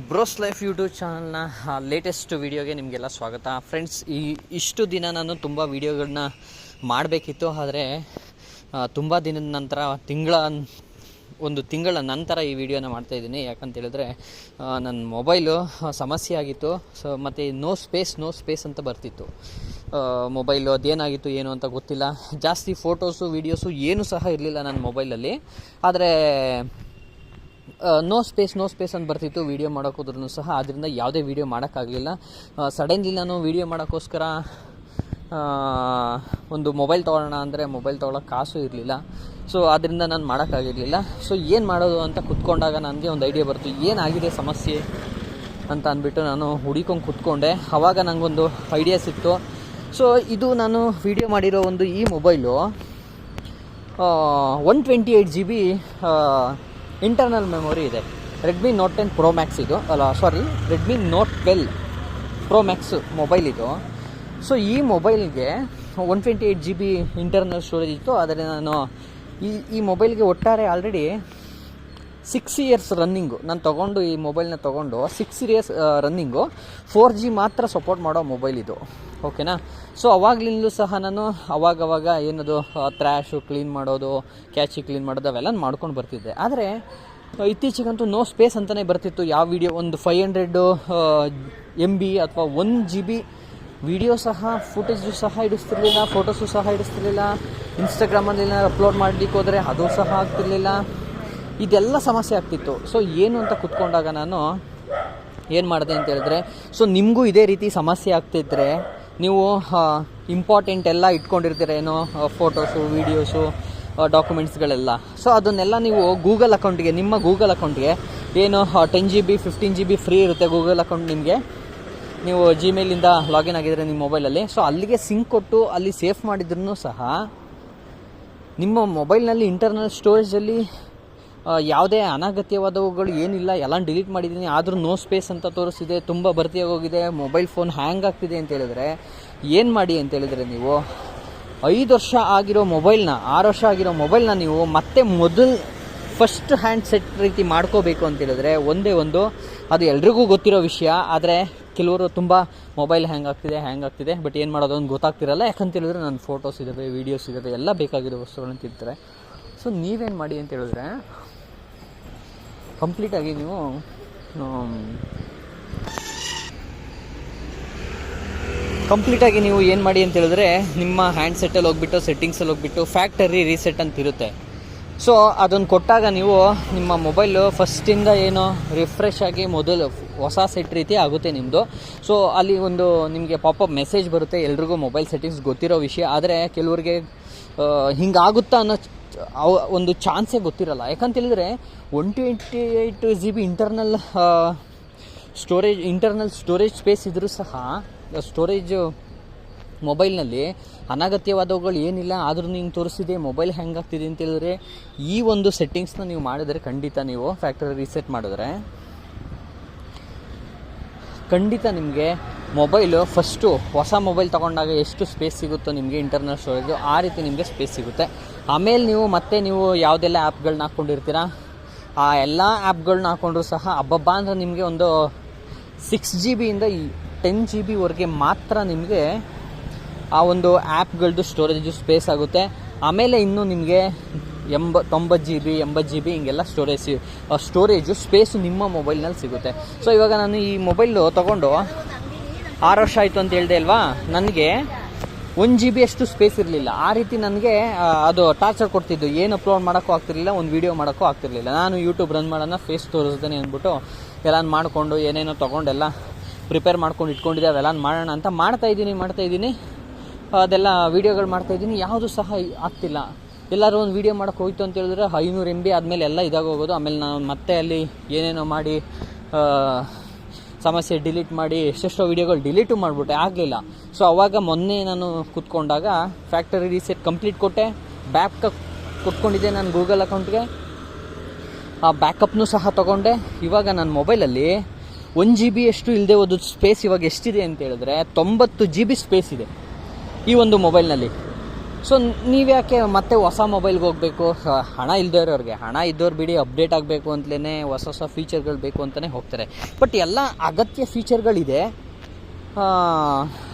Bros life YouTube ಚಾನಲ್ನ latest ವೀಡಿಯೋಗೆ ನಿಮಗೆಲ್ಲ ಸ್ವಾಗತ. ಫ್ರೆಂಡ್ಸ್, ಇಷ್ಟು ದಿನ ನಾನು ತುಂಬ ವೀಡಿಯೋಗಳನ್ನ ಮಾಡಬೇಕಿತ್ತು, ಆದರೆ ತುಂಬ ದಿನದ ನಂತರ ಒಂದು ತಿಂಗಳ ನಂತರ ಈ ವಿಡಿಯೋನ ಮಾಡ್ತಾಯಿದ್ದೀನಿ. ಯಾಕಂತೇಳಿದ್ರೆ ನನ್ನ ಮೊಬೈಲು ಸಮಸ್ಯೆ ಆಗಿತ್ತು. ಮತ್ತು ನೋ ಸ್ಪೇಸ್ ಅಂತ ಬರ್ತಿತ್ತು ಮೊಬೈಲು. ಅದೇನಾಗಿತ್ತು ಏನು ಅಂತ ಗೊತ್ತಿಲ್ಲ. ಜಾಸ್ತಿ ಫೋಟೋಸು ವೀಡಿಯೋಸು ಏನೂ ಸಹ ಇರಲಿಲ್ಲ ನನ್ನ ಮೊಬೈಲಲ್ಲಿ. ಆದರೆ ನೋ ಸ್ಪೇಸ್ ಅಂತ ಬರ್ತಿತ್ತು ವೀಡಿಯೋ ಮಾಡೋಕ್ಕೋದ್ರೂ ಸಹ. ಅದರಿಂದ ಯಾವುದೇ ವೀಡಿಯೋ ಮಾಡೋಕ್ಕಾಗಲಿಲ್ಲ. ಸಡನ್ಲಿ ನಾನು ವೀಡಿಯೋ ಮಾಡೋಕ್ಕೋಸ್ಕರ ಒಂದು ಮೊಬೈಲ್ ತೊಗೊಳ್ಳೋಣ ಅಂದರೆ ಮೊಬೈಲ್ ತೊಗೊಳಕ್ಕೆ ಕಾಸು ಇರಲಿಲ್ಲ. ಸೊ ಅದರಿಂದ ನಾನು ಮಾಡೋಕ್ಕಾಗಿರಲಿಲ್ಲ. ಸೊ ಏನು ಮಾಡೋದು ಅಂತ ಕೂತ್ಕೊಂಡಾಗ ನನಗೆ ಒಂದು ಐಡಿಯಾ ಬರ್ತು, ಏನಾಗಿದೆ ಸಮಸ್ಯೆ ಅಂತ ಅಂದ್ಬಿಟ್ಟು ನಾನು ಹುಡುಕೊಂಡು ಕೂತ್ಕೊಂಡೆ. ಆವಾಗ ನನಗೊಂದು ಐಡಿಯಾ ಸಿಕ್ತು. ಸೊ ಇದು ನಾನು ವೀಡಿಯೋ ಮಾಡಿರೋ ಈ ಮೊಬೈಲು 128 GB ಇಂಟರ್ನಲ್ ಮೆಮೊರಿ ಇದೆ. ರೆಡ್ಮಿ ನೋಟ್ 10 ಪ್ರೋ ಮ್ಯಾಕ್ಸ್ ಇದು, Redmi note 12 pro Max mobile ಇದು. ಸೊ ಈ ಮೊಬೈಲ್ಗೆ 128 GB ಇಂಟರ್ನಲ್ ಸ್ಟೋರೇಜ್ ಇತ್ತು. ಆದರೆ ನಾನು ಈ ಮೊಬೈಲ್ಗೆ ಒಟ್ಟಾರೆ ಆಲ್ರೆಡಿ 6 years ರನ್ನಿಂಗು. ನಾನು ಈ ಮೊಬೈಲ್ನ ತೊಗೊಂಡು 6 years ರನ್ನಿಂಗು. 4G ಮಾತ್ರ ಸಪೋರ್ಟ್ ಮಾಡೋ ಮೊಬೈಲ್ ಇದು, ಓಕೆನಾ. ಸೊ ಅವಾಗಲಿಂದಲೂ ಸಹ ನಾನು ಅವಾಗವಾಗ ಏನದು ಟ್ರ್ಯಾಶು ಕ್ಲೀನ್ ಮಾಡೋದು, ಕ್ಯಾಚಿ ಕ್ಲೀನ್ ಮಾಡೋದು ಅವೆಲ್ಲ ಮಾಡ್ಕೊಂಡು ಬರ್ತಿದ್ದೆ. ಆದರೆ ಇತ್ತೀಚೆಗಂತೂ ನೋ ಸ್ಪೇಸ್ ಅಂತಲೇ ಬರ್ತಿತ್ತು. ಯಾವ ವಿಡಿಯೋ ಒಂದು 500 MB ಅಥವಾ 1 GB ವಿಡಿಯೋ ಸಹ, ಫುಟೇಜು ಸಹ ಇಡಿಸ್ತಿರ್ಲಿಲ್ಲ, ಫೋಟೋಸು ಸಹ ಇಡಿಸ್ತಿರ್ಲಿಲ್ಲ. ಇನ್ಸ್ಟಾಗ್ರಾಮಲ್ಲಿ ಅಪ್ಲೋಡ್ ಮಾಡಲಿಕ್ಕೆ ಹೋದರೆ ಅದು ಸಹ ಆಗ್ತಿರ್ಲಿಲ್ಲ. ಇದೆಲ್ಲ ಸಮಸ್ಯೆ ಆಗ್ತಿತ್ತು. ಸೊ ಏನು ಅಂತ ಕೂತ್ಕೊಂಡಾಗ ನಾನು ಏನು ಮಾಡಿದೆ ಅಂತ ಹೇಳಿದ್ರೆ, ಸೊ ನಿಮಗೂ ಇದೇ ರೀತಿ ಸಮಸ್ಯೆ ಆಗ್ತಿದ್ರೆ, ನೀವು ಇಂಪಾರ್ಟೆಂಟ್ ಎಲ್ಲ ಇಟ್ಕೊಂಡಿರ್ತೀರೇನೋ, ಫೋಟೋಸು, ವೀಡಿಯೋಸು, ಡಾಕ್ಯುಮೆಂಟ್ಸ್ಗಳೆಲ್ಲ. ಸೊ ಅದನ್ನೆಲ್ಲ ನೀವು ಗೂಗಲ್ ಅಕೌಂಟ್ಗೆ, ನಿಮ್ಮ ಗೂಗಲ್ ಅಕೌಂಟ್ಗೆ ಏನು 10 GB 15 GB ಫ್ರೀ ಇರುತ್ತೆ ಗೂಗಲ್ ಅಕೌಂಟ್ ನಿಮಗೆ. ನೀವು ಜಿಮೇಲಿಂದ ಲಾಗಿನ್ ಆಗಿದ್ರೆ ನಿಮ್ಮ ಮೊಬೈಲಲ್ಲಿ, ಸೊ ಅಲ್ಲಿಗೆ ಸಿಂಕ್ ಕೊಟ್ಟು ಅಲ್ಲಿ ಸೇಫ್ ಮಾಡಿದ್ರೂ ಸಹ ನಿಮ್ಮ ಮೊಬೈಲ್ನಲ್ಲಿ ಇಂಟರ್ನಲ್ ಸ್ಟೋರೇಜಲ್ಲಿ ಯಾವುದೇ ಅನಗತ್ಯವಾದವುಗಳು ಏನಿಲ್ಲ, ಎಲ್ಲ ಡಿಲೀಟ್ ಮಾಡಿದ್ದೀನಿ. ಆದರೂ ನೋ ಸ್ಪೇಸ್ ಅಂತ ತೋರಿಸ್ತಿದೆ, ತುಂಬ ಭರ್ತಿಯಾಗಿ ಹೋಗಿದೆ, ಮೊಬೈಲ್ ಫೋನ್ ಹ್ಯಾಂಗ್ ಆಗ್ತಿದೆ ಅಂತ ಹೇಳಿದ್ರೆ ಏನು ಮಾಡಿ ಅಂತ ಹೇಳಿದ್ರೆ, ನೀವು 5 ವರ್ಷ ಆಗಿರೋ ಮೊಬೈಲ್ನ, 6 ವರ್ಷ ಆಗಿರೋ ಮೊಬೈಲ್ನ ನೀವು ಮತ್ತೆ ಫಸ್ಟ್ ಹ್ಯಾಂಡ್ ಸೆಟ್ ರೀತಿ ಮಾಡ್ಕೋಬೇಕು ಅಂತ ಹೇಳಿದ್ರೆ ಒಂದೇ ಒಂದು, ಅದು ಎಲ್ರಿಗೂ ಗೊತ್ತಿರೋ ವಿಷಯ. ಆದರೆ ಕೆಲವರು ತುಂಬ ಮೊಬೈಲ್ ಹ್ಯಾಂಗ್ ಆಗ್ತಿದೆ ಬಟ್ ಏನು ಮಾಡೋದು ಅಂತ ಗೊತ್ತಾಗ್ತಿರಲ್ಲ. ಯಾಕಂತ ಹೇಳಿದ್ರೆ ನನ್ನ ಫೋಟೋಸ್ ಇದ್ದಾವೆ, ವೀಡಿಯೋಸ್ ಇದ್ದಾವೆ, ಎಲ್ಲ ಬೇಕಾಗಿರೋ ವಸ್ತುಗಳನ್ನ ತಿಂತಾರೆ. ಸೊ ನೀವೇನು ಮಾಡಿ ಅಂತ ಹೇಳಿದ್ರೆ, ಕಂಪ್ಲೀಟಾಗಿ ನೀವು ಏನು ಮಾಡಿ ಅಂತ ಹೇಳಿದ್ರೆ, ನಿಮ್ಮ ಹ್ಯಾಂಡ್ ಸೆಟ್ಟಲ್ಲಿ ಹೋಗ್ಬಿಟ್ಟು ಸೆಟ್ಟಿಂಗ್ಸಲ್ಲಿ ಹೋಗ್ಬಿಟ್ಟು ಫ್ಯಾಕ್ಟರಿ ರೀಸೆಟ್ ಅಂತ ಇರುತ್ತೆ. ಸೊ ಅದನ್ನು ಕೊಟ್ಟಾಗ ನೀವು ನಿಮ್ಮ ಮೊಬೈಲು ಫಸ್ಟಿಂದ ಏನೋ ರಿಫ್ರೆಶ್ ಆಗಿ ಮೊದಲು ಹೊಸ ಸೆಟ್ ರೀತಿ ಆಗುತ್ತೆ ನಿಮ್ಮದು. ಸೊ ಅಲ್ಲಿ ಒಂದು ನಿಮಗೆ ಪಾಪಪ್ ಮೆಸೇಜ್ ಬರುತ್ತೆ. ಎಲ್ರಿಗೂ ಮೊಬೈಲ್ ಸೆಟ್ಟಿಂಗ್ಸ್ ಗೊತ್ತಿರೋ ವಿಷಯ. ಆದರೆ ಕೆಲವರಿಗೆ ಹಿಂಗಾಗುತ್ತಾ ಅನ್ನೋ ಒಂದು ಚಾನ್ಸೇ ಗೊತ್ತಿರಲ್ಲ. ಯಾಕಂತೇಳಿದರೆ 128 GB ಇಂಟರ್ನಲ್ ಸ್ಟೋರೇಜ್ ಸ್ಪೇಸ್ ಇದ್ದರೂ ಸಹ ಸ್ಟೋರೇಜು ಮೊಬೈಲ್ನಲ್ಲಿ ಅನಗತ್ಯವಾದವುಗಳು ಏನಿಲ್ಲ. ಆದರೂ ನೀವು ತೋರಿಸಿದೆ ಮೊಬೈಲ್ ಹ್ಯಾಂಗ್ ಆಗ್ತಿದೆ ಅಂತ ಹೇಳಿದ್ರೆ, ಈ ಒಂದು ಸೆಟ್ಟಿಂಗ್ಸ್ನ ನೀವು ಮಾಡಿದರೆ, ಖಂಡಿತ ನೀವು ಫ್ಯಾಕ್ಟರಿ ರೀಸೆಟ್ ಮಾಡಿದ್ರೆ ಖಂಡಿತ ನಿಮಗೆ ಮೊಬೈಲು ಫಸ್ಟು ಹೊಸ ಮೊಬೈಲ್ ತೊಗೊಂಡಾಗ ಎಷ್ಟು ಸ್ಪೇಸ್ ಸಿಗುತ್ತೋ ನಿಮಗೆ ಇಂಟರ್ನಲ್ ಸ್ಟೋರೇಜು, ಆ ರೀತಿ ನಿಮಗೆ ಸ್ಪೇಸ್ ಸಿಗುತ್ತೆ. ಆಮೇಲೆ ನೀವು ಯಾವುದೆಲ್ಲ ಆ್ಯಪ್ಗಳನ್ನ ಹಾಕ್ಕೊಂಡಿರ್ತೀರ, ಆ ಎಲ್ಲ ಆ್ಯಪ್ಗಳನ್ನ ಹಾಕ್ಕೊಂಡ್ರೂ ಸಹ ಹಬ್ಬಬ್ಬ ಅಂದರೆ ನಿಮಗೆ ಒಂದು 6 GB ಇಂದ 10 GB ಮಾತ್ರ ನಿಮಗೆ ಆ ಒಂದು ಆ್ಯಪ್ಗಳದ್ದು ಸ್ಟೋರೇಜು ಸ್ಪೇಸ್ ಆಗುತ್ತೆ. ಆಮೇಲೆ ಇನ್ನೂ ನಿಮಗೆ 90 GB 80 GB ಹಿಂಗೆಲ್ಲ ಸ್ಟೋರೇಜು ಸ್ಪೇಸು ನಿಮ್ಮ ಮೊಬೈಲ್ನಲ್ಲಿ ಸಿಗುತ್ತೆ. ಸೊ ಇವಾಗ ನಾನು ಈ ಮೊಬೈಲು ತೊಗೊಂಡು 6 ವರ್ಷ ಆಯಿತು ಅಂತ ಹೇಳಿದೆ ಅಲ್ವಾ, ನನಗೆ 1 GB ಅಷ್ಟು ಸ್ಪೇಸ್ ಇರಲಿಲ್ಲ. ಆ ರೀತಿ ನನಗೆ ಅದು ಟಾರ್ಚರ್ ಕೊಡ್ತಿದ್ದು. ಏನು ಅಪ್ಲೋಡ್ ಮಾಡೋಕ್ಕೂ ಆಗ್ತಿರಲಿಲ್ಲ, ಒಂದು ವೀಡಿಯೋ ಮಾಡೋಕ್ಕೂ ಆಗ್ತಿರಲಿಲ್ಲ. ನಾನು ಯೂಟ್ಯೂಬ್ ರನ್ ಮಾಡೋಣ, ಫೇಸ್ ತೋರಿಸ್ದೇನೆ ಅಂದ್ಬಿಟ್ಟು ಎಲ್ಲ ಮಾಡಿಕೊಂಡು ಏನೇನೋ ತೊಗೊಂಡೆಲ್ಲ ಪ್ರಿಪೇರ್ ಮಾಡ್ಕೊಂಡು ಇಟ್ಕೊಂಡಿದ್ದೆ. ಅವೆಲ್ಲ ಮಾಡೋಣ ಅಂತ ಮಾಡ್ತಾಯಿದ್ದೀನಿ. ಅದೆಲ್ಲ ವೀಡಿಯೋಗಳು ಮಾಡ್ತಾಯಿದ್ದೀನಿ, ಯಾವುದೂ ಸಹ ಆಗ್ತಿಲ್ಲ. ಎಲ್ಲರೂ ಒಂದು ವೀಡಿಯೋ ಮಾಡೋಕ್ಕೆ ಹೋಯ್ತು ಅಂತ ಹೇಳಿದ್ರೆ 500 MB ಆದಮೇಲೆ ಎಲ್ಲ ಇದಾಗೋಗೋದು. ಆಮೇಲೆ ನಾನು ಮತ್ತೆ ಅಲ್ಲಿ ಏನೇನೋ ಮಾಡಿ ಸಮಸ್ಯೆ ಡಿಲೀಟ್ ಮಾಡಿ ಎಷ್ಟೆಷ್ಟೋ ವೀಡಿಯೋಗಳು ಡಿಲೀಟು ಮಾಡಿಬಿಟ್ಟೆ, ಆಗಲಿಲ್ಲ. ಸೊ ಅವಾಗ ಮೊನ್ನೆ ನಾನು ಕೂತ್ಕೊಂಡಾಗ ಫ್ಯಾಕ್ಟರಿ ರೀಸೆಟ್ ಕಂಪ್ಲೀಟ್ ಕೊಟ್ಟೆ. ಬ್ಯಾಕಪ್ ಕೊಟ್ಕೊಂಡಿದ್ದೆ ನಾನು ಗೂಗಲ್ ಅಕೌಂಟ್ಗೆ. ಆ ಬ್ಯಾಕಪ್ನೂ ಸಹ ತೊಗೊಂಡೆ. ಇವಾಗ ನನ್ನ ಮೊಬೈಲಲ್ಲಿ 1 GB ಅಷ್ಟು ಇಲ್ಲದೆ ಹೋದ ಸ್ಪೇಸ್ ಇವಾಗ ಎಷ್ಟಿದೆ ಅಂತ ಹೇಳಿದ್ರೆ 90 GB ಸ್ಪೇಸ್ ಇದೆ ಈ ಒಂದು ಮೊಬೈಲ್ನಲ್ಲಿ. ಸೊ ನೀವ್ಯಾಕೆ ಮತ್ತೆ ಹೊಸ ಮೊಬೈಲ್ಗೆ ಹೋಗಬೇಕು? ಹಣ ಇಲ್ದವ್ರವ್ರಿಗೆ, ಹಣ ಇದ್ದವ್ರು ಬಿಡಿ, ಅಪ್ಡೇಟ್ ಆಗಬೇಕು ಅಂತಲೇ ಹೊಸ ಫೀಚರ್ಗಳು ಬೇಕು ಅಂತಲೇ ಹೋಗ್ತಾರೆ. ಬಟ್ ಎಲ್ಲ ಅಗತ್ಯ ಫೀಚರ್ಗಳಿದೆ,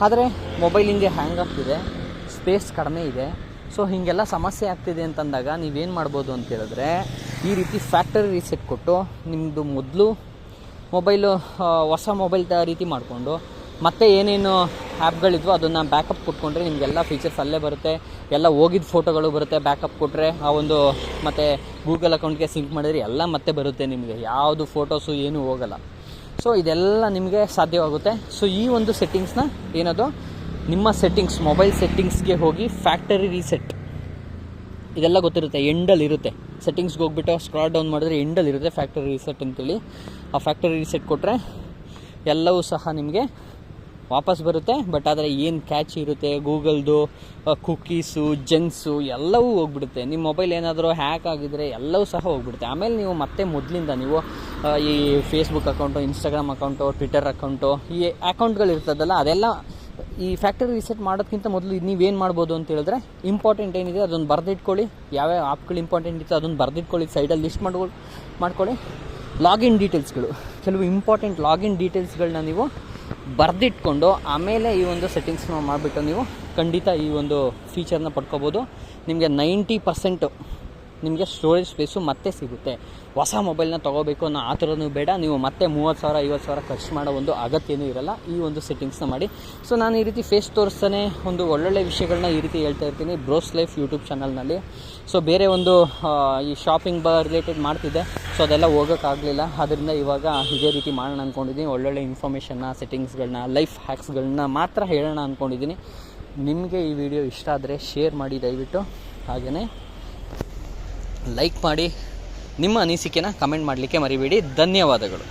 ಆದರೆ ಮೊಬೈಲ್ ಹಿಂಗೆ ಹ್ಯಾಂಗ್ ಆಗ್ತಿದೆ, ಸ್ಪೇಸ್ ಕಡಿಮೆ ಇದೆ. ಸೊ ಹೀಗೆಲ್ಲ ಸಮಸ್ಯೆ ಆಗ್ತಿದೆ ಅಂತಂದಾಗ ನೀವೇನು ಮಾಡ್ಬೋದು ಅಂತ ಹೇಳಿದ್ರೆ, ಈ ರೀತಿ ಫ್ಯಾಕ್ಟರಿ ರೀಸೆಟ್ ಕೊಟ್ಟು ನಿಮ್ಮದು ಮೊದಲು ಮೊಬೈಲು ಹೊಸ ಮೊಬೈಲ್ ರೀತಿ ಮಾಡಿಕೊಂಡು ಮತ್ತೆ ಏನೇನು ಆ್ಯಪ್ಗಳಿದ್ವೋ ಅದನ್ನು ಬ್ಯಾಕಪ್ ಕೊಟ್ಕೊಂಡ್ರೆ ನಿಮಗೆಲ್ಲ ಫೀಚರ್ಸ್ ಅಲ್ಲೇ ಬರುತ್ತೆ. ಎಲ್ಲ ಹೋಗಿದ್ದ ಫೋಟೋಗಳು ಬರುತ್ತೆ. ಬ್ಯಾಕಪ್ ಕೊಟ್ಟರೆ ಆ ಒಂದು ಮತ್ತು ಗೂಗಲ್ ಅಕೌಂಟ್ಗೆ ಸಿಂಕ್ ಮಾಡಿದ್ರೆ ಎಲ್ಲ ಮತ್ತೆ ಬರುತ್ತೆ ನಿಮಗೆ, ಯಾವುದು ಫೋಟೋಸು ಏನೂ ಹೋಗಲ್ಲ. ಸೊ ಇದೆಲ್ಲ ನಿಮಗೆ ಸಾಧ್ಯವಾಗುತ್ತೆ. ಸೊ ಈ ಒಂದು ಸೆಟ್ಟಿಂಗ್ಸ್ನ ಏನದು, ನಿಮ್ಮ ಸೆಟ್ಟಿಂಗ್ಸ್, ಮೊಬೈಲ್ ಸೆಟ್ಟಿಂಗ್ಸ್ಗೆ ಹೋಗಿ ಫ್ಯಾಕ್ಟರಿ ರೀಸೆಟ್, ಇದೆಲ್ಲ ಗೊತ್ತಿರುತ್ತೆ, ಎಂಡಲ್ಲಿ ಇರುತ್ತೆ. ಸೆಟ್ಟಿಂಗ್ಸ್ಗೆ ಹೋಗ್ಬಿಟ್ಟು ಸ್ಕ್ರಾಲ್ ಡೌನ್ ಮಾಡಿದ್ರೆ ಎಂಡಲ್ಲಿ ಇರುತ್ತೆ ಫ್ಯಾಕ್ಟರಿ ರೀಸೆಟ್ ಅಂತೇಳಿ. ಆ ಫ್ಯಾಕ್ಟರಿ ರೀಸೆಟ್ ಕೊಟ್ಟರೆ ಎಲ್ಲವೂ ಸಹ ನಿಮಗೆ ವಾಪಸ್ ಬರುತ್ತೆ. ಬಟ್ ಆದರೆ ಏನು ಕ್ಯಾಚ್ ಇರುತ್ತೆ, ಗೂಗಲ್ದು ಕುಕೀಸು, ಜಂಕ್ಸು ಎಲ್ಲವೂ ಹೋಗ್ಬಿಡುತ್ತೆ. ನಿಮ್ಮ ಮೊಬೈಲ್ ಏನಾದರೂ ಹ್ಯಾಕ್ ಆಗಿದ್ರೆ ಎಲ್ಲವೂ ಸಹ ಹೋಗ್ಬಿಡುತ್ತೆ. ಆಮೇಲೆ ನೀವು ಮತ್ತೆ ಮೊದಲಿಂದ ನೀವು ಈ Facebook account, Instagram account, Twitter account, ಈ ಅಕೌಂಟ್ಗಳು ಇರ್ತದಲ್ಲ, ಅದೆಲ್ಲ ಈ ಫ್ಯಾಕ್ಟರಿ ರೀಸೆಟ್ ಮಾಡೋದಕ್ಕಿಂತ ಮೊದಲು ನೀವೇನು ಮಾಡ್ಬೋದು ಅಂತ ಹೇಳಿದ್ರೆ, ಇಂಪಾರ್ಟೆಂಟ್ ಏನಿದೆ ಅದನ್ನು ಬರೆದಿಟ್ಕೊಳ್ಳಿ. ಯಾವ್ಯಾವ ಆ್ಯಪ್ಗಳು ಇಂಪಾರ್ಟೆಂಟ್ ಇತ್ತು ಅದನ್ನು ಬರೆದಿಟ್ಕೊಳ್ಳಿ, ಸೈಡಲ್ಲಿ ಲಿಸ್ಟ್ ಮಾಡ್ಕೊಳ್ಳಿ. ಲಾಗಿನ್ ಡೀಟೇಲ್ಸ್ಗಳು, ಕೆಲವು ಇಂಪಾರ್ಟೆಂಟ್ ಲಾಗಿನ್ ಡೀಟೇಲ್ಸ್ಗಳನ್ನ ನೀವು ಬರೆದಿಟ್ಕೊಂಡು ಆಮೇಲೆ ಈ ಒಂದು ಸೆಟ್ಟಿಂಗ್ಸ್ನ ಮಾಡಿಬಿಟ್ಟು ನೀವು ಖಂಡಿತ ಈ ಒಂದು ಫೀಚರ್ನ ಪಡ್ಕೋಬೋದು. ನಿಮಗೆ 90% ನಿಮಗೆ ಸ್ಟೋರೇಜ್ ಸ್ಪೇಸು ಮತ್ತೆ ಸಿಗುತ್ತೆ. ಹೊಸ ಮೊಬೈಲ್ನ ತೊಗೋಬೇಕು ಅನ್ನೋ ಆ ಥರನೂ ಬೇಡ, ನೀವು ಮತ್ತೆ 30,000 50,000 ಖರ್ಚು ಮಾಡೋ ಒಂದು ಅಗತ್ಯನೂ ಇರಲ್ಲ. ಈ ಒಂದು ಸೆಟ್ಟಿಂಗ್ಸ್ನ ಮಾಡಿ. ಸೊ ನಾನು ಈ ರೀತಿ ಫೇಸ್ ತೋರಿಸ್ತಾನೆ ಒಂದು ಒಳ್ಳೊಳ್ಳೆ ವಿಷಯಗಳನ್ನ ಈ ರೀತಿ ಹೇಳ್ತಾ ಇರ್ತೀನಿ ಬ್ರೋಸ್ ಲೈಫ್ ಯೂಟ್ಯೂಬ್ ಚಾನಲ್ನಲ್ಲಿ. ಸೊ ಬೇರೆ ಒಂದು ಈ ಶಾಪಿಂಗ್ ರಿಲೇಟೆಡ್ ಮಾಡ್ತಿದ್ದೆ, ಸೊ ಅದೆಲ್ಲ ಹೋಗೋಕ್ಕಾಗಲಿಲ್ಲ. ಆದ್ದರಿಂದ ಇವಾಗ ಇದೇ ರೀತಿ ಮಾಡೋಣ ಅಂದ್ಕೊಂಡಿದ್ದೀನಿ. ಒಳ್ಳೊಳ್ಳೆ ಇನ್ಫಾರ್ಮೇಷನ್ನ, ಸೆಟ್ಟಿಂಗ್ಸ್ಗಳನ್ನ, ಲೈಫ್ ಹ್ಯಾಕ್ಸ್ಗಳನ್ನ ಮಾತ್ರ ಹೇಳೋಣ ಅಂದ್ಕೊಂಡಿದ್ದೀನಿ. ನಿಮಗೆ ಈ ವಿಡಿಯೋ ಇಷ್ಟ ಆದರೆ ಶೇರ್ ಮಾಡಿ ದಯವಿಟ್ಟು, ಹಾಗೆಯೇ ಲೈಕ್ ಮಾಡಿ, ನಿಮ್ಮ ಅನಿಸಿಕೆನ ಕಮೆಂಟ್ ಮಾಡಲಿಕ್ಕೆ ಮರಿಬೇಡಿ. ಧನ್ಯವಾದಗಳು.